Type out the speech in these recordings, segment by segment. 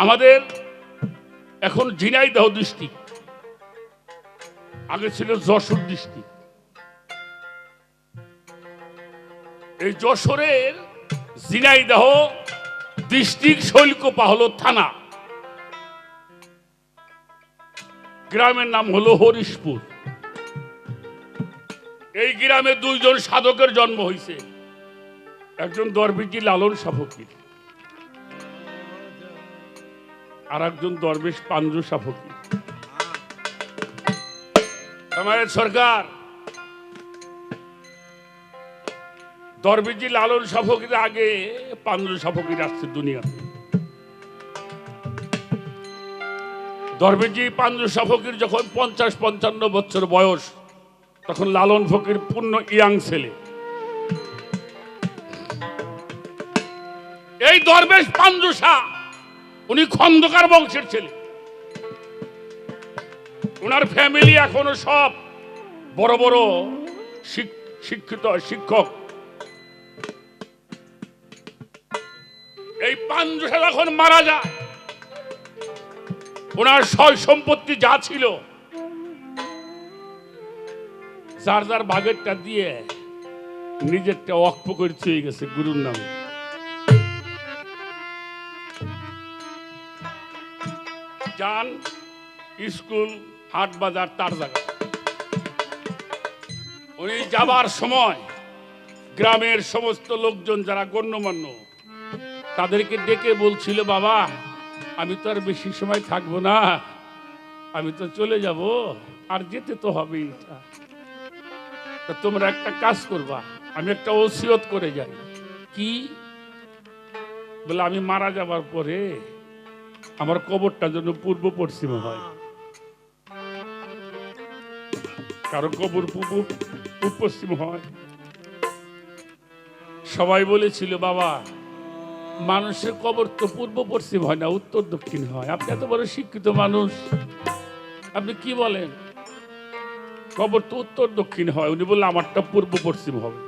আমাদের এখন ঝিনাইদহ ডিস্ট্রিক্ট, আগে ছিল যশোর ডিস্ট্রিক্ট। এই যশোরের ঝিনাইদহ ডিস্ট্রিক্ট শৈলকুপা হলো থানা, গ্রামের নাম হলো হরিশপুর। এই গ্রামে দুইজন সাধকের জন্ম হয়েছে, একজন দরবেশজি লালন শাহ ফকির, আর একজন দরবেশ পাঞ্জু শাহ ফকির। আমাদের সরকার দরবেশজি লালন শাহ ফকির আগে পাঞ্জু শাহ ফকির আসছে দুনিয়াতে। দরবেশজি পাঞ্জু শাহ ফকির যখন 50-55 বছর বয়স, তখন লালন ফকির পূর্ণ ইয়াং ছেলে। এই দরবেশ পাঞ্জু শাহ উনি খন্দকার বংশের ছেলে। ওনার ফ্যামিলি এখনো সব বড় বড় শিক্ষিত শিক্ষক। এই পাঞ্জু শাহ যখন মারা যায়, ওনার সয় সম্পত্তি যা ছিল যার যার ভাগেরটা দিয়ে নিজেরটা ওয়াকফ করে চলে গেছে গুরুর নামে। যান স্কুল, হাট বাজার তার জায়গা। উনি যাবার সময় গ্রামের সমস্ত লোকজন যারা গণ্যমান্য তাদেরকে ডেকে বলছিল, বাবা আমি তো আর বেশি সময় থাকবো না, আমি তো চলে যাব, আর যেতে তো হবেই। তোমরা একটা কাজ করবা, আমি একটা ওসিয়ত করে যাই। কি বলে, আমি মারা যাবার পরে আমার কবরটা যেন পূর্ব পশ্চিমে হয়, কারো কবর পূর্ব পশ্চিম হয়। সবাই বলেছিল, বাবা মানুষের কবর তো পূর্ব পশ্চিম হয় না, উত্তর দক্ষিণ হয়। আপনি এত বড় শিক্ষিত মানুষ, আপনি কি বলেন? কবর তো উত্তর দক্ষিণ হয়। উনি বললেন আমারটা পূর্ব পশ্চিম হবে।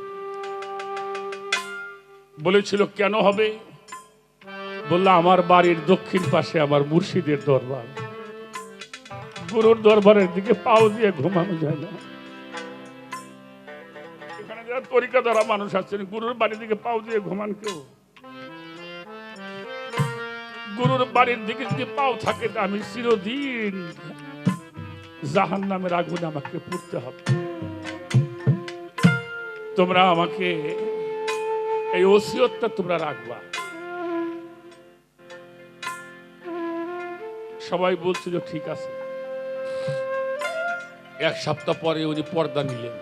বলেছিল কেন হবে? বললো আমার বাড়ির দক্ষিণ পাশে আমার মুর্শিদের দরবার, গুরুর দরবারের দিকে পাও দিয়ে ঘুমানো যায় না। এখানে যারা তরিকা দ্বারা মানুষ আছেন, গুরুর বাড়ির দিকে পাও দিয়ে ঘুমান কেউ? গুরুর বাড়ির দিকে যদি পাও থাকে, আমি চিরদিন জাহান্নামের আগুনে আমাকে পুড়তে হবে। তোমরা আমাকে এই ওসিয়তটা তোমরা রাখবা। সবাই বলছিল ঠিক আছে। এক সপ্তাহ পরে উনি পর্দা নিলেন।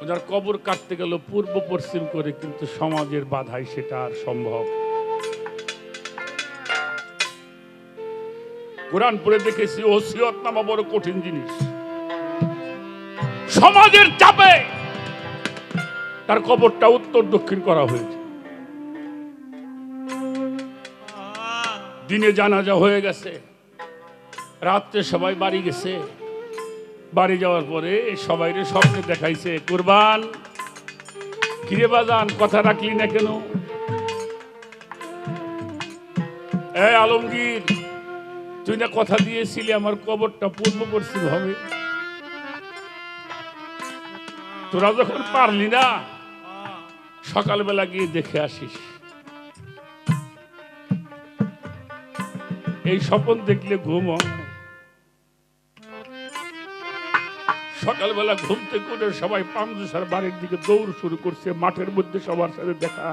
ওনার কবর কাটতে গেল পূর্ব পশ্চিম করে, কিন্তু সমাজের বাধায় সেটা আর সম্ভব। কোরআন পড়ে দেখেছি ওসিয়ত নামা বড় কঠিন জিনিস। সমাজের চাপে তার কবরটা উত্তর দক্ষিণ করা হয়েছে। দিনে জানাজা হয়ে গেছে, রাত্রে সবাই বাড়ি গেছে। বাড়ি যাওয়ার পরে সবাইরে স্বপ্নে দেখাইছে, কুরবান কিরে বাজান কথা রাখলি না কেন? এই আলমগীর তুই না কথা দিয়েছিলি আমার কবরটা পূর্ব পশ্চিম হবে, তোরা যখন পারলি না সকালবেলা গিয়ে দেখে আসিস। এই স্বপ্ন দেখলে ঘুম হয়। সকালবেলা ঘুম থেকে উঠে সবাই পাঞ্জু শাহর বাড়ির দিকে দৌড় শুরু করছে, মাঠের মধ্যে সবার সাথে দেখা।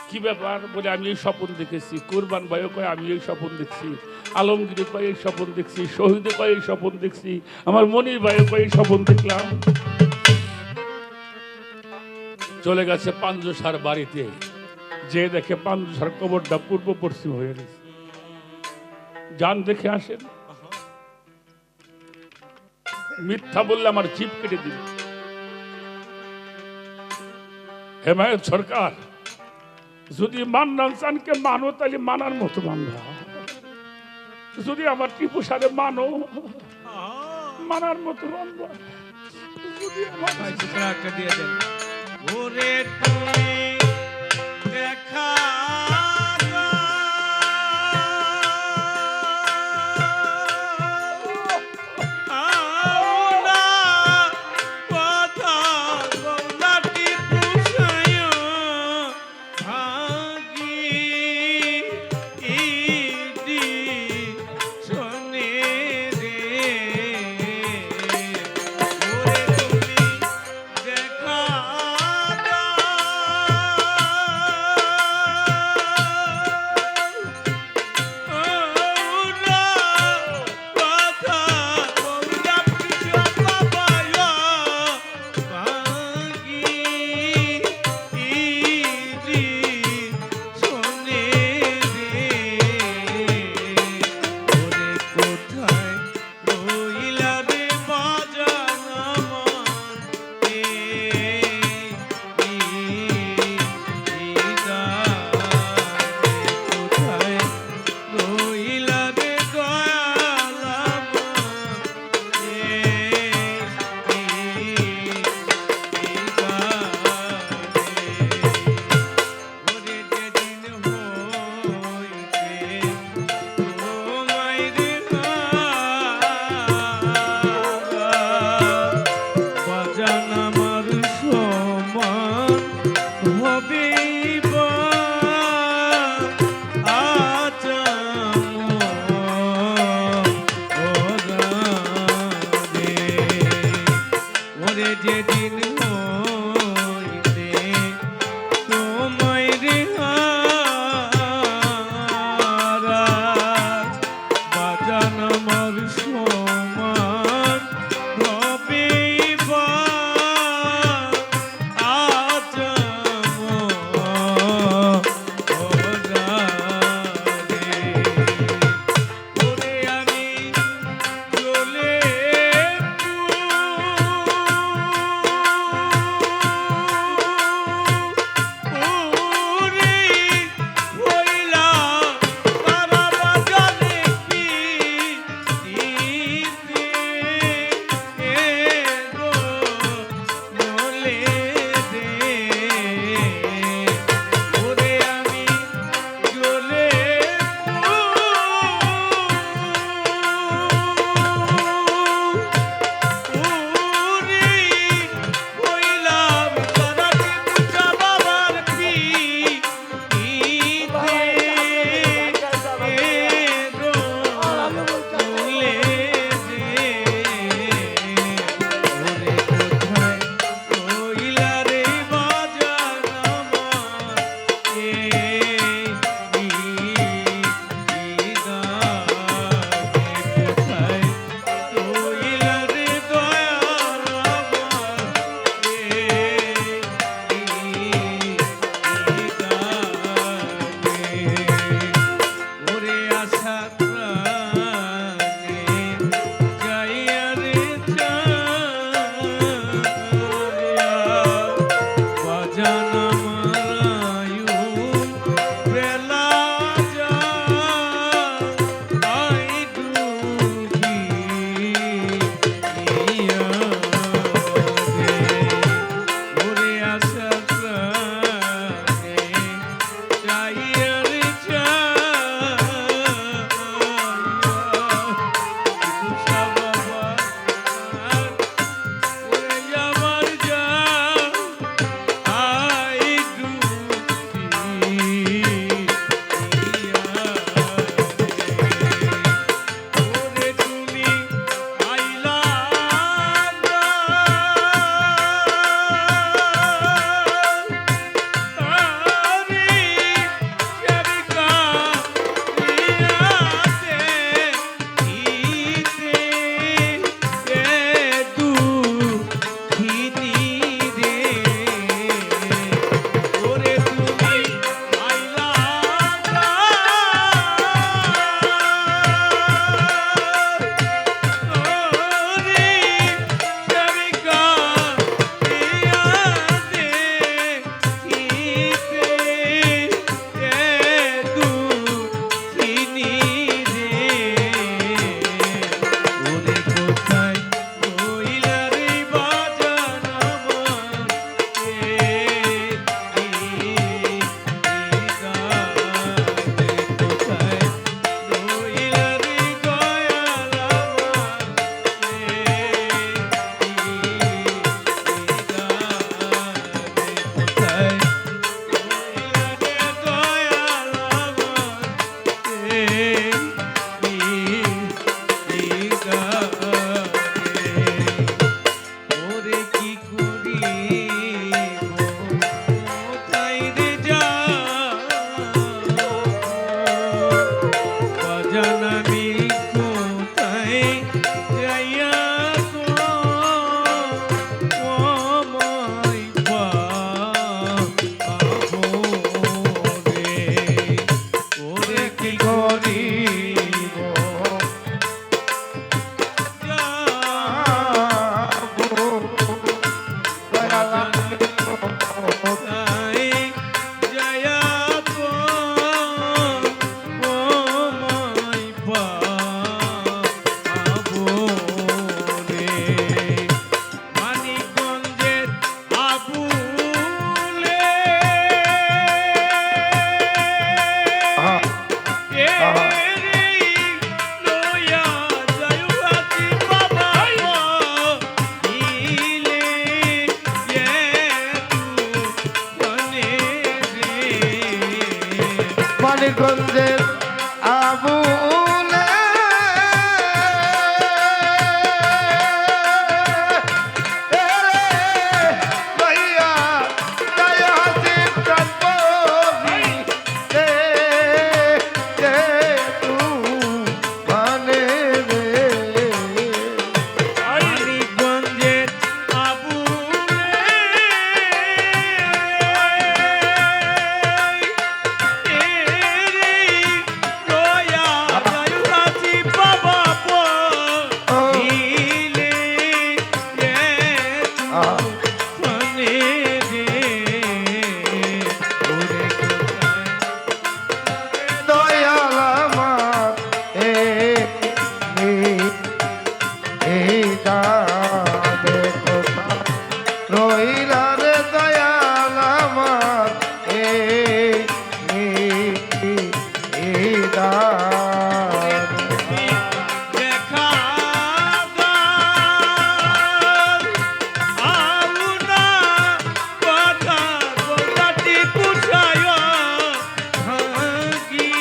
কি ব্যাপার বলে, আমি এই স্বপ্ন দেখেছি। কুরবান ভাইও কয় আমি এই স্বপ্ন দেখছি, আলমগীর কয় এই স্বপ্ন দেখছি, শহীদে কয় এই স্বপ্ন দেখছি, আমার মনির ভাইও কয় এই স্বপ্ন দেখলাম। চলে গেছে পাঞ্জু শাহর বাড়িতে, যে দেখে পাঞ্জু শাহর কবরটা পূর্ব পশ্চিম হয়ে গেছে। যান দেখে আসেন। মিথ্যা বললে আমার জিভ কেটে দিবে। হেমায়ত সরকার যদি মান্নান চানকে মানো তাহলে মানার মতো মানবা, যদি আমার টিপু সারে মানো মানার মতো মানবা, যদি আমার একটা দিয়ে দেন। ওরে তুমি দেখা মানিকগঞ্জের আবুলে ভাইয়া তাই হাসিব কানবি দে দে তু মানে রে মানিকগঞ্জের আবুলে রয়া রাজি বাবা দিলে রে মনে রে ওরে দয়াল আমার এই দানে কথা রইলা রে দয়াল আমার এই দান দেখা আলুনা কথা কথাটি পুষায় ভাগি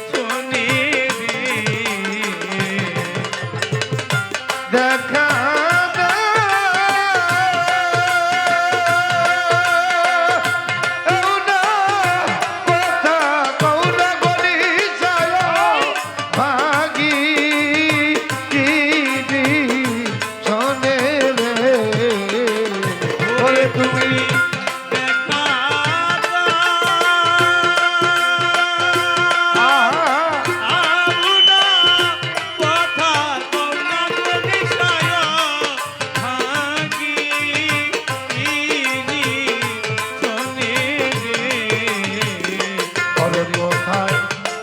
শোনে রে দেখা তুমি দেখা আলুনা কথা তোমরা নিশায় ভাগি শোনে রে ওরে কোথায়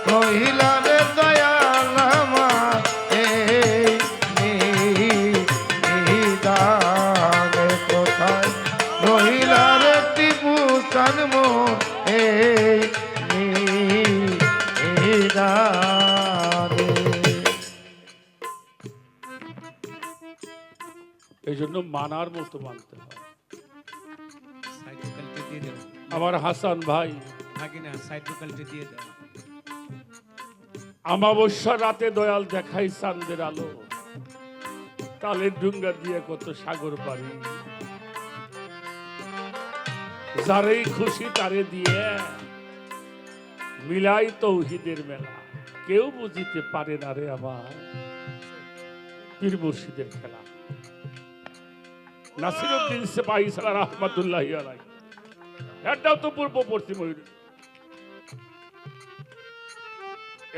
রহিলা রে দয়াল আমার এই দানে কোথায় রহিলা রে টিপু চান মোর এই দানে এই জন্য মানার মতো মানতে হয়। সাইড ভোকালটি দিয়ে দাও আমার হাসান ভাই আগে না সাইড ভোকালটি দিয়ে দাও আমাবস্যার রাতে দয়াল দেখাই চাঁদের আলো, তালের ডুঙ্গা দিয়ে কত সাগর পারি, যারেই খুশি তারে দিয়ে মিলাই তৌহিদের মেলা, কেউ বুঝিতে পারে না রে আমার পীর মুর্শিদের খেলা। নাসিরউদ্দিন সিপাহী সালাহ রহমাতুল্লাহি আলাইহি, এটাও তো পূর্ব পশ্চিম হইল।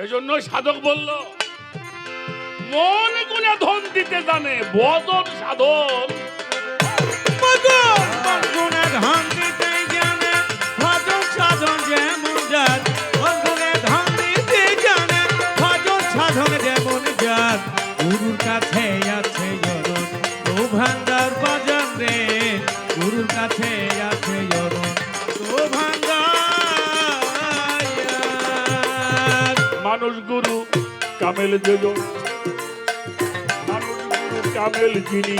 এজন্য সাধক বলল মন গুণে ধন দিতে জানে, বদন সাধন গুণে ধান দিতে জানে, ভজন সাধন যেমন যার গুণে ধান দিতে জানে, ভজন সাধন যেমন যার গুরুর কাছে আছে জরণ ও ভান্ডার বাজান রে, গুরুর কাছে আছে জরণ ও ভান্ডার। মানুষ গুরু কামেল যেজন, মানুষ গুরু কামেল যিনি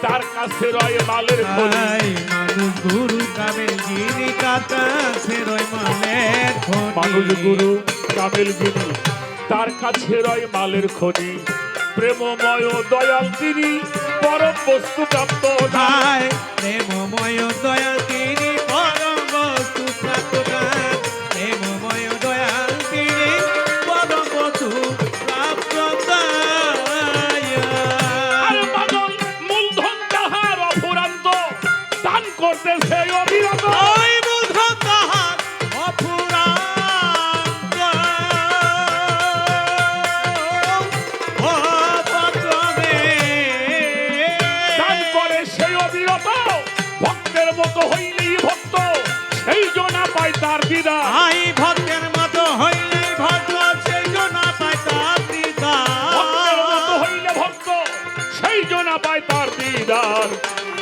তার কাছে রয় মালের খনি। মানুষ গুরু কামেল যিনি কাছে রয় মালের খনি, মানুষ গুরু কামেল যিনি তার কাছে রয় মালের খনি, প্রেমময় দয়াল তিনি পরম বস্তু প্রাপ্ত নাই। প্রেমময় দয়াল তিনি পরম বস্তু প্রাপ্ত নাই, প্রেমময় দয়াল তিনি পরম বস্তু প্রাপ্ত নাই। আর পাগল মূলধন তাহার অফুরান্ত, দান করতেছে অবিরত। ওই মূলধন তাহার অফুরান্ত, অপক্রমে দান করে সেই অবিরত, ভক্তের মতো হইলেই ভক্ত সেই জনা পায় তার দিদা। আই ভক্তের মতো হইলে ভক্ত সেই জন্য পায় তার ভক্তের মতো দিদার। হইলে ভক্ত সেই জনা পায় তার দিদার।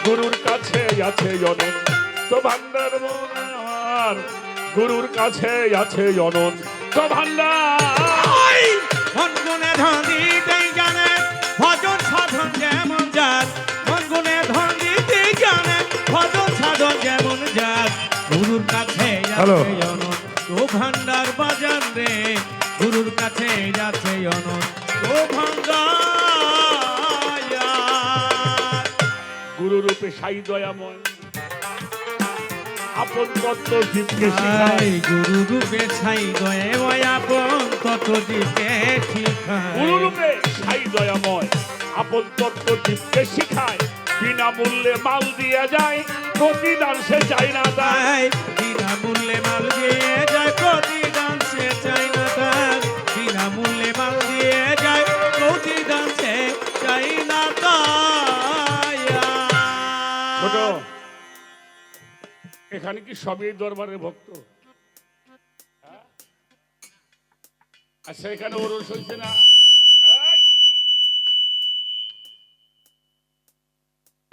গুরুর কাছে আছে অনন্ত ভান্ডার মন আমার, গুরুর কাছে আছে অনন্ত ভান্ডার। মন গুণে ধন দিতে জানে, ভজন সাধন যেমন যার মন গুণে ধন দিতে জানে, ভজন সাধন যেমন যার গুরুর কাছে হ্যালো। যাচ্ছে অনন্ত ভান্ডার বাজান রে গুরুর কাছে যাচ্ছে অনন্ত ভান্ডার। গুরুরূপে সাই দয়াময় আপন তত্ত্ব জীবকে শিখায়। আই গুরু রূপে ছাই দয়ে আপন তত জীবকে শিখায়। গুরুরূপে সাই দয়াময় আপন তত্ত্ব জীবকে শিখায়। বিনামূল্যে মাল দিয়ে যায়, প্রতিদান সে চাই না তাই। তাই বিনামূল্যে মাল দিয়ে যায়, প্রতিদান সে চাই না তার। বিনামূল্যে মাল দিয়ে যায়, প্রতিদান সে চাই না তাই। ছোট, এখানে কি সবই দরবারের ভক্ত? হ্যাঁ? আচ্ছা, এখানে ওরস হয়েছে না? এই!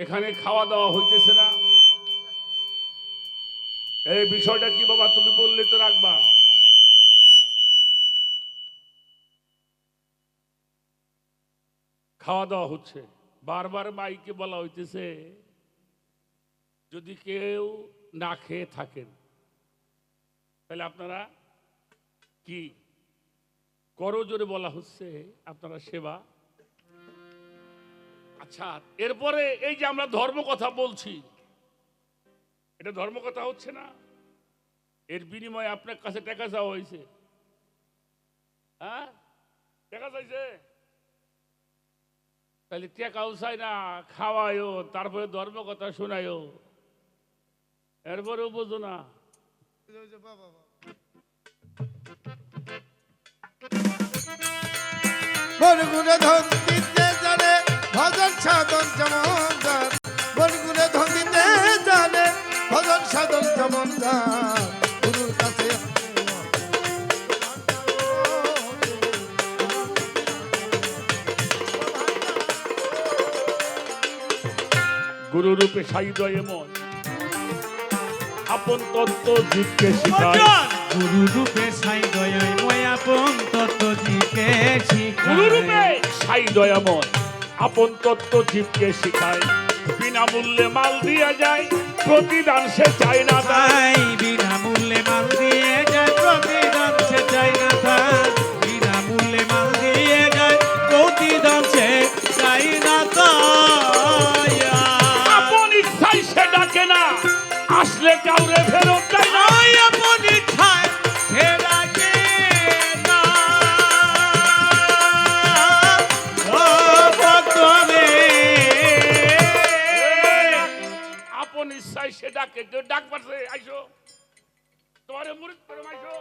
এখানে খাওয়া দাওয়া হইতেছে না? এই বিষয়টা কি বাবা তুমি বললে তো রাখবা। খাওয়া দাওয়া হচ্ছে, বারবার মাইকে বলা হইতেছে যদি কেউ না খেয়ে থাকেন তাহলে আপনারা কি করজোরে বলা হচ্ছে আপনারা সেবা। আচ্ছা, এরপরে এই যে আমরা ধর্ম কথা বলছি, এটা ধর্ম কথা হচ্ছে না? এর বিনিময়ে আপনার কাছে টাকা চাওয়া হয়েছে। হ্যাঁ, টাকা চাইছে, তাহলে টাকাও চাই না, খাওয়ায়ও, তারপরে ধর্ম কথা শোনায়ও, এরপরেও বোঝো না। বনগুনে ধন দিতে জানে ভজন সাধন যেমন যার। বনগুনে ধন দিতে জানে ভজন সাধন যেমন যার। গুরুর কাছে গুরুরূপে সাইদয়মন আপন তত্ত্ব জীবকে শিখায়। গুরু রূপে ছাই দয়াময় আপন তত জীবকে গুরুরূপে শিখায়। সাইদয়মন আপন তত্ত্ব জীবকে শিখায়। বিনামূল্যে মাল দিয়ে যায়, প্রতিদান সে চায় না তাই। তাই বিনামূল্যে মাল দিয়ে যায়, প্রতিদান সে চাই না তার। বিনামূল্যে মাল দিয়ে যায়, প্রতিদান সে চাই না তাই। আপন ইচ্ছায় সে ডাকে না, আসলে কাউরে ফেরত দেয় না। আই আপন ইচ্ছায় সে ডাকে না। ও ভক্ত রে, আপন ইচ্ছায় সে ডাকে, কেউ ডাক পারছে আইসো, তোমারে মুরিদ করে আইসো।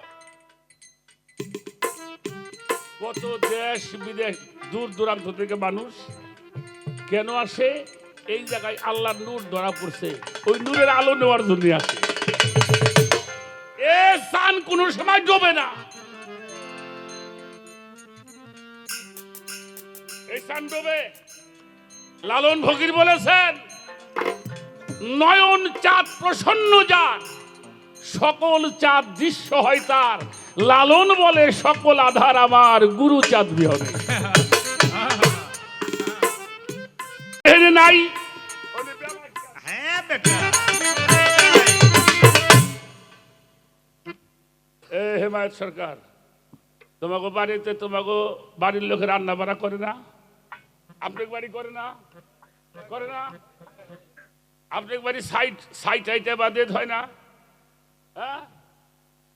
কত দেশ বিদেশ দূর দূরান্ত থেকে মানুষ কেন আসে? এই জায়গায় আল্লাহর নূর ধরা পড়ছে, ওই নূরের আলো নেওয়ার জন্য আসে। এ সান কোন সময় ডোবে না, এই সান ডোবে। লালন ফকির বলেছেন, নয়ন চাঁদ প্রসন্ন যার, সকল চাঁদ দৃশ্য হয় তার। লালন বলে সকল আধার আমার, গুরু চাঁদ বিহনে নাই। হ্যাঁ বেটা, এ হেমায়ত সরকার, তোমাকে বাড়িতে তোমাকে বাড়ির লোকে রান্না বাড়া করে না? আপনার বাড়ি করে না? করে না? আপনার বাড়ি সাইট আইটে বাদে হয় না? হ্যাঁ,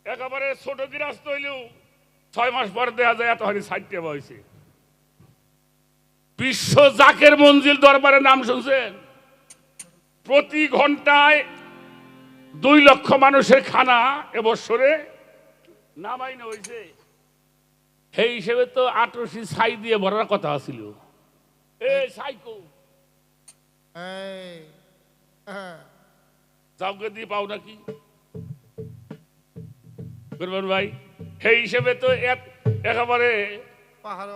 একেবারে ছোট গৃহস্থ হইলেও 6 মাস পর দেখা যায় এত হারি সাইটে বয়সে। বিশ্ব জাকের মঞ্জিল দরবারের নাম শুনছেন? প্রতি ঘন্টায় 2 লক্ষ মানুষের খানা এবছরে নামাইনা হয়েছে। সেই হিসেবে তো 88 ছাই দিয়ে ভরার কথা ছিল। এই সাইকো এই, হ্যাঁ, যাওকে দিয়ে পাও নাকি করবেন ভাই? সেই হিসেবে তো একেবারে পাহাড়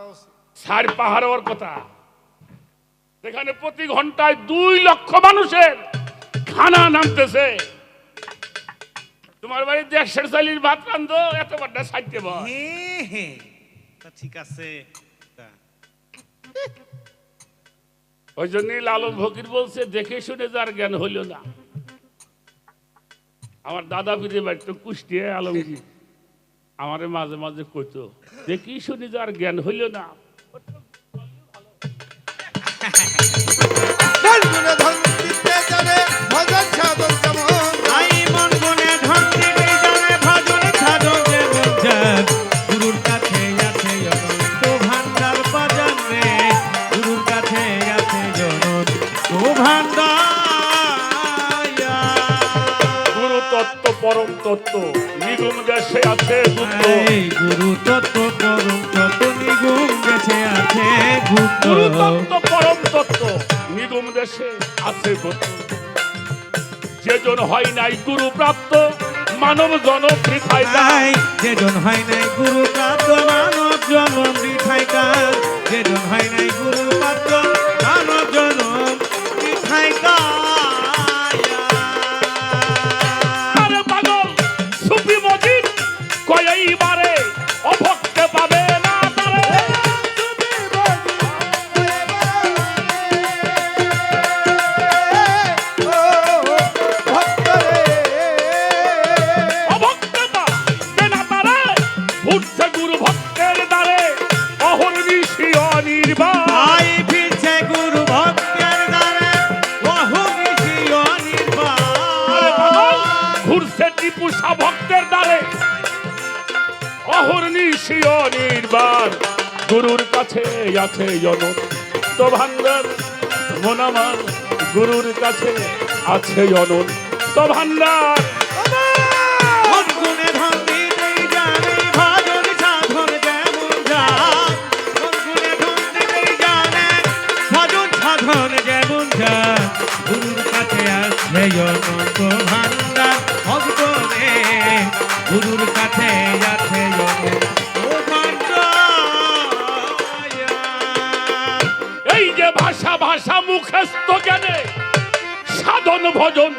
সার পাহাড় হওয়ার কথা। যেখানে প্রতি ঘন্টায় 2 লক্ষ মানুষের খানা নামতেছে। তোমার বাড়ি 150 চালির ভাত রান্ধো, এত বড়টা সাইতে বল। হ্যাঁ হ্যাঁ, তা ঠিক আছে। ওই জন্যই লালন ফকির বলছে, দেখে শুনে যার জ্ঞান হইল না। আমার দাদা পীরের বাড়ি তো কুষ্টিয়া আলমগীর আমারে মাঝে মাঝে কইতো দেখি শুনি যে আর জ্ঞান হইল না মন গুণে ধন দিতে জানে ভজন সাধন যেমন আই মন গুণে ধন দিতে জানে ভজন সাধন যেমন যার গুরুর কাছে আছে অনন্ত ভান্ডার বাজান রে গুরুর কাছে আছে অনন্ত ভান্ডার গুরু তত্ত্ব পরম তত্ত্ব নিগম দেশে আছে গুপ্ত এই গুরু তত্ত্ব পরম তত্ত্ব নিগুণ গেছে আছে গুপ্ত গুরু তত্ত্ব পরম তত্ত্ব নিগম দেশে আছে গুপ্ত যেজন হয় নাই গুরু প্রাপ্ত মানব জন বৃথায় তাই যেজন হয় নাই গুরু প্রাপ্ত মানব জনম বৃথায় কার যেজন হয় নাই গুরু প্রাপ্ত মানব জনম বৃথায় আরে পাগল সুফি মজিদ কয় এইবারে অভক্তে পাবে না তারে অভক্তে পাবে না তারে উঠছে গুরু ভক্তের দ্বারে অহর্নিশি অনির্বাণ আই ফিরছে গুরু ভক্তের দ্বারে বহু ঋষি আরে পাগল অনির্বাণ ঘুরছে টিপুষা ভক্তের দ্বারে অহর্নিশি অনির্বাণ গুরুর কাছে আছে অনন্ত ভান্ডার মন আমার গুরুর কাছে আছে অনন্ত ভান্ডার মন গুণে ধন দিতেই জানে ভজন সাধন যেমন যার মন গুণে ধন দিতেই জানে ভজন সাধন যেমন যার গুরুর কাছে আছে অনন্ত ভান্ডার ভক্ত রে গুরুর কাছে আছে অনন্ত ভান্ডার এই যে ভাষা ভাষা মুখস্থ জ্ঞানে সাধন ভজন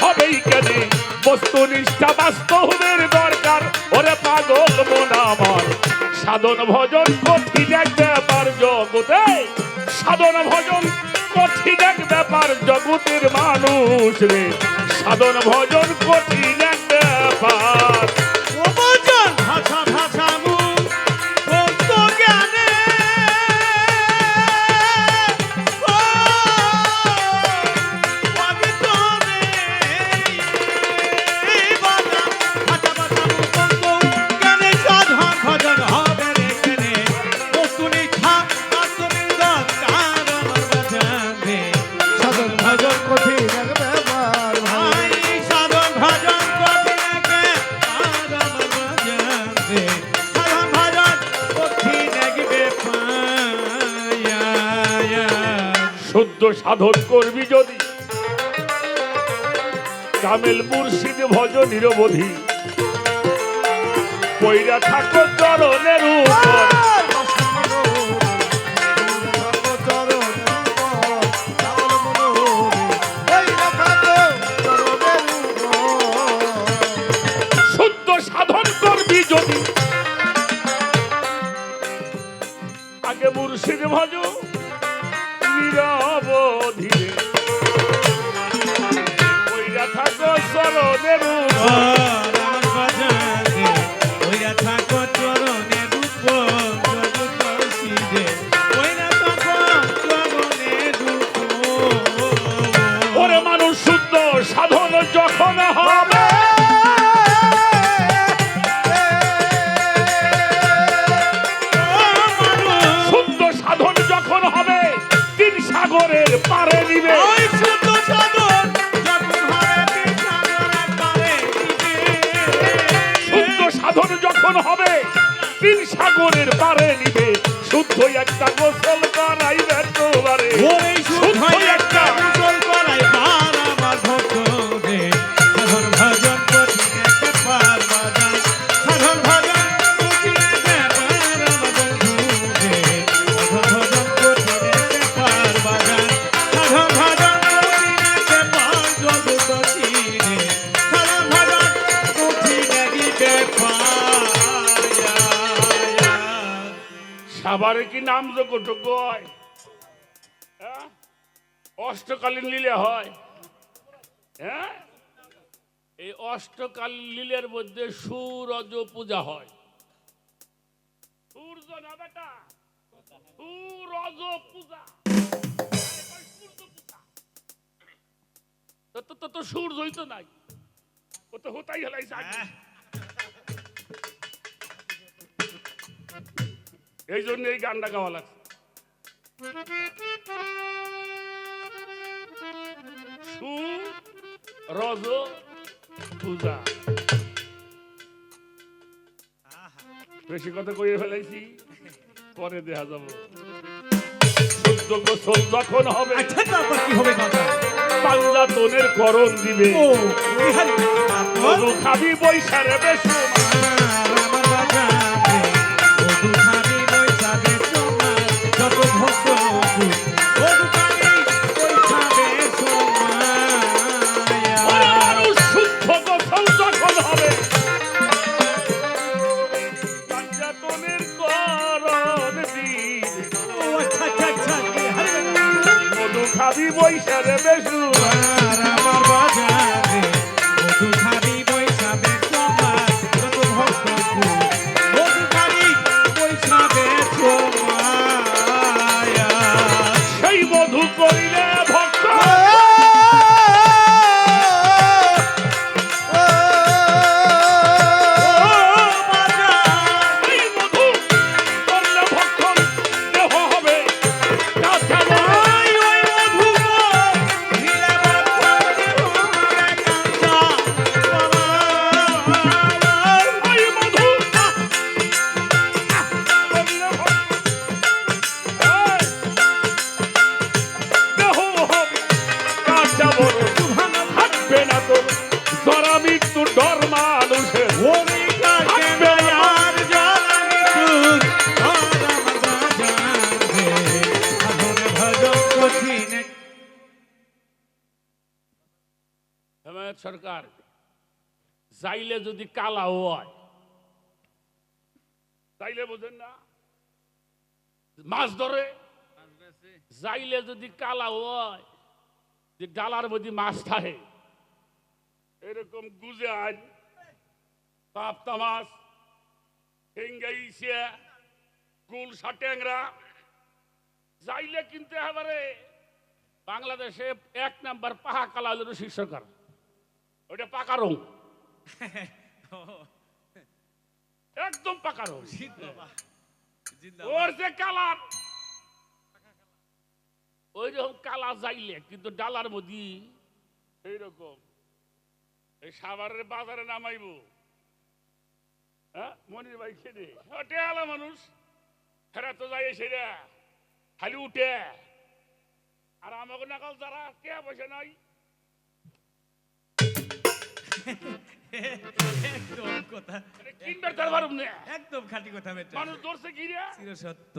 হবেই কেনে বস্তুনিষ্ঠা বাস্তবের দরকার ওরে পাগল মন আমার সাধন ভজন কঠিন এক ব্যাপার জগতে সাধন ভজন কঠিন এক ব্যাপার জগতের মানুষ রে সাধন ভজন কঠিন এক ব্যাপার ও বচন ভাষা ভাষা মুখ ভক্ত জ্ঞানে ও পবিত্রে বাজা ভাষা ভাষা মুখ ভক্ত জ্ঞানে সাধন ভজন হবে রে কেনে বস্তুনিষ্ঠা বাস্তবিক দরকার আমার বাজান রে সাধন ভজন কঠিন এক ব্যাপার ভাই আই সাধন ভজন কঠিন এক ব্যাপার আমার বাজান রে সাধন ভজন কঠিন এক ব্যাপার শুদ্ধ সাধন করবি যদি কামেল মুর্শিদ ভজ নিরবধি পইরা থাকো চরণের উপর শুদ্ধ সাধন করবি যদি আগে মুর্শিদ ভজ নিরবধি পইরা থাকো চরণের উপর আমার বাজান রে ওইরা থাকো চরণের উপর জগৎ সিদে ওইরা থাকো চরণের উপর ওরে মানুষ শুদ্ধ সাধন যখন হবে শুদ্ধ সাধন যখন হবে তিন সাগরের পারে নিবে ওই শুদ্ধ সাধন যখন হবে তিন সাগরের পারে নিবে। শুদ্ধ সাধন যখন হবে তিন সাগরের পারে নিবে শুদ্ধ একটা গোসল করাইবে তোমারে ওই শুদ্ধ একটা গোসল করাই বার আমার ভক্ত রে সাধন ভজন কঠিন এক ব্যাপার বাজান সাধন ভজন কঠিন এক ব্যাপার আমার বন্ধু রে সাধন ভজন কঠিন এক ব্যাপার বাজান সাধন ভজন কঠিন এক ব্যাপার জগৎ রে সাধন ভজন কঠিন এক ব্যাপার সাবারে কি নাম যোগ্য হয় হ্যাঁ? অষ্টকালীন লীলা হয় হ্যাঁ এই অষ্টকাল লীলের মধ্যে সূরজ পূজা হয়। সূর্য না বেটা, সূরজ পূজা। তো সূর্যই তো নাই, ও তো হতাই হেলাই আগে। এই জন্য এই গানটা গাওয়া লাগছে। সূরজ পূজা। বেশি কথা কইয়ে ফেলাইছি, পরে দেখা যাব। সূর্য গোসল যখন হবে, আচ্ছা তারপর কি হবে কথা? পাঞ্জাতনের করণ দিবে। ও ওই হারি মধু খাবি বৈশারে বেশু আমার বাজারে মধু খাবি বৈশাখে সোমার যত ভক্ত মধু খাবি বৈশাখে সোমার শুদ্ধ গোসল যখন হবে, পাঞ্জাতনের করণ দিবে। ও আচ্ছা আচ্ছা আচ্ছা কি হারি মধু খাবি বৈশারে বেশু আমার বাজারে মধু খাবি বৈশাখে সোমার যত ভক্ত মধু খাবি বৈশাখে সোমার সেই মধু করিলে ভক্ত এই মধু করলে ভক্ত দেহ হবে কাঁচা এই মধু করলে ভক্ত দেহ হবে কাঁচা বড় থাকবে না তোর জরা মৃত্যু ডর মানুষের হেমায়ত সরকার যাইলে যদি কালা হয়, যাইলে বোঝেন না, মাছ ধরে যাইলে যদি কালা হয়, যে ডালার মধ্যে মাছ থাকে, এরকম গুজে আন পাপ্তা মাছ, হেঙ্গাইছে, গুলশা ট্যাংরা যাইলে কিন্তু এবারে বাংলাদেশে 1 নাম্বার পাহা কালা হলো রশিদ সরকার। ওইটা পাকা রং, একদম পাকা রং। ওর যে কালার, ওই রকম কালা যাইলে কিন্তু ডালার মধ্যে এইরকম এই সাভারের বাজারে নামাইব। হ্যাঁ মনির ভাই খেলে টেলা মানুষ ফেরা তো যাই সেটা খালি উঠে, আর আমাকে নাকাল যারা কে পয়সা নাই একদম কথা কিনবে তার পারব না। একদম খাঁটি কথা বেটা মানুষ ধরছে কি রে, চির সত্য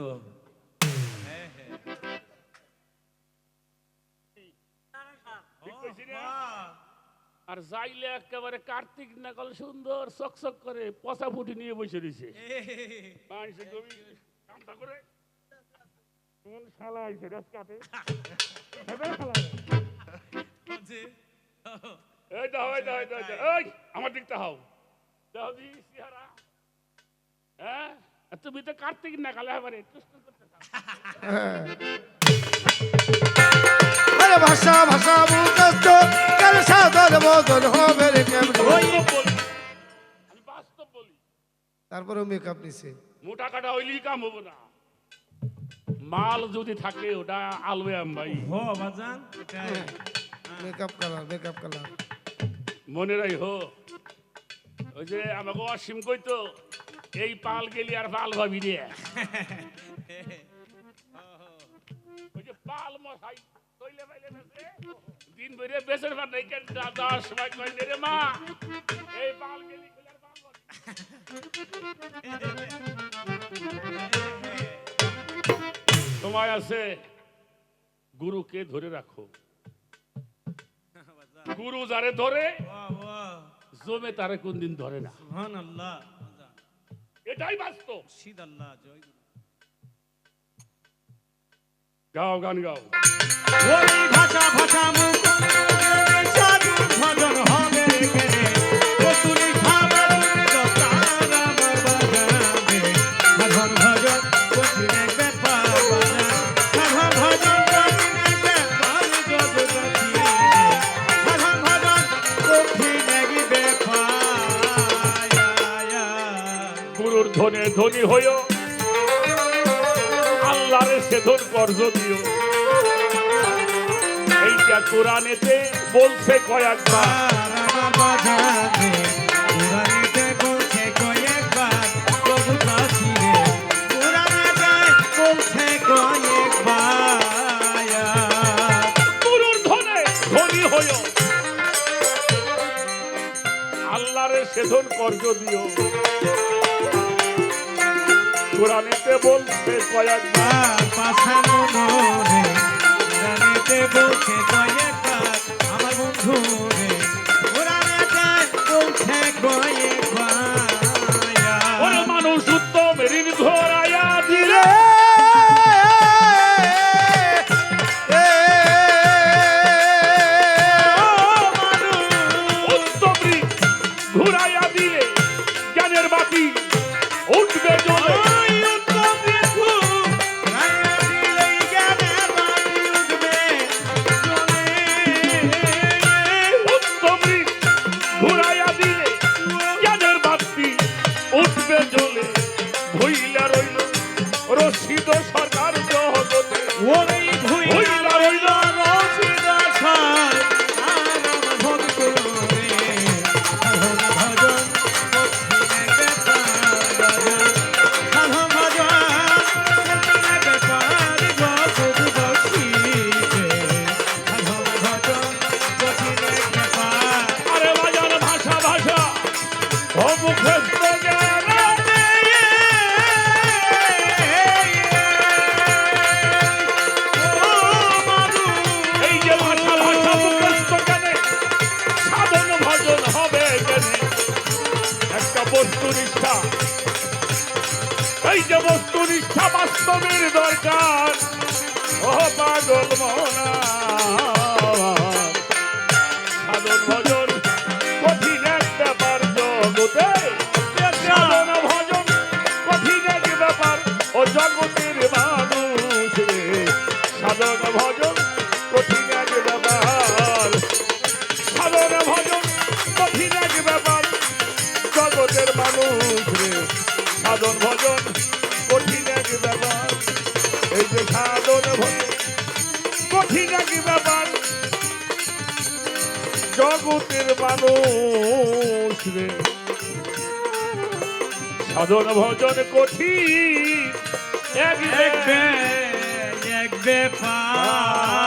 হ্যাঁ হ্যাঁ ঠিক কইছি না? আর যাইলে একেবারে কার্তিক নাকাল সুন্দর চকচক করে পচা ফুটি নিয়ে বসে রয়েছে। মানুষের গভীর কামটা করে কোন শালা আইছে রেস কাটে এই দাও এই দাও এই দাও এই আমার দিকটা হও দাও দি সিহারা। হ্যাঁ আর তুমি তো কার্তিক নাকালে এবারে কৃষ্ণ করতে চাও। আরে ভাষা ভাষা মুখস্থ কার সাদর বদল হবে রে কেমন। বাস্তব বলি, আমি বাস্তব বলি। তারপরেও মেকআপ নিছে। মোটা কাটা হইলেই কাম হবো না, মাল যদি থাকে ওটা আলবে ভাই। হো বাজান এটাই মেকআপ কালার মেকআপ কালার মনে রাই হো। ওই যে আমাকে অসীম কইতো এই পাল গেলি আর পাল ভাবি রে, ওই যে পাল মশাই তৈলে বাইলে বেঁচে দিন ভরে বেচের পর নাই কেন যাওয়ার সময় কই রে মা এই পাল গেলি আর পাল ভাবি। সময় আছে, গুরুকে ধরে রাখো। গুরু যারে ধরে বাহ বাহ জমে তারে কোনদিন ধরে না, সুবহানাল্লাহ বাজান এটাই বাস্তব। শীত আল্লাহ জয় গুরু গাও গান গাও। ওই ভাষা ভাষা মুখ সাধু ভজন হবে রে কতুরি খাবার দোকান আমার বাজারে সাধন ভজন কঠিন এক ব্যাপার সাধন ভজন কঠিন এক ব্যাপার জগৎ সাধন ভজন কঠিন এক ব্যাপার গুরুর ধনে ধনী হইও, আল্লাহরে সেধন কর্জ দিও। এইটা কোরআনেতে বলছে কয়েকবার। আমার বাজারে পুরানিতে বলছে কয়েকবার প্রভু কাছিরে পুরানিতে বলছে কয়েকবার গুরুর ধনে ধনী হইও, আল্লাহরে সেধন কর্জ দিও। কোরআনেতে বলছে কয়েকবার। পাশানো মনে পুরানিতে বলছে কয়েকবার আমার বন্ধু রে পুরানিতে বলছে কয়েকবার ওরে মানুষ উত্তম ঋণ ঘোরাইয়া দিলে, উত্তম ঋণ ঘুরাইয়া দিলে জ্ঞানের বাতি উঠবে জ্বলে। উত্তম ঋণ ঘুরাইয়া দিলে জ্ঞানের বাতি উঠবে জ্বলে। ভুইলা রইল রশিদ সরকার জগতে, ভুইলা রইল আরে বাজার ভাষা ভাষা ও মুখস্থ জ্ঞান। এই যে ভাষা ভাষা মুখস্থ জ্ঞানে সাধন ভজন হবে জ্ঞানে। একটা বস্তুনিষ্ঠা, এই যে বস্তুনিষ্ঠা বাস্তবের দরকার। ও পাগল মনা সাধন ভজন কঠিন এক ব্যাপার জগতে। সাধন ভজন কঠিন এক ব্যাপার ও জগতের মানুষ রে। সাধন ভজন কঠিন এক ব্যাপার, সাধন ভজন কঠিন এক ব্যাপার জগতের মানুষ রে। সাধন ভজন কঠিন এক ব্যাপার, এই যে সাধন ভজন কঠিন এক ব্যাপার জগতের মানুষ রে। সাধন ভজন কঠিন এক এক ব্যাপার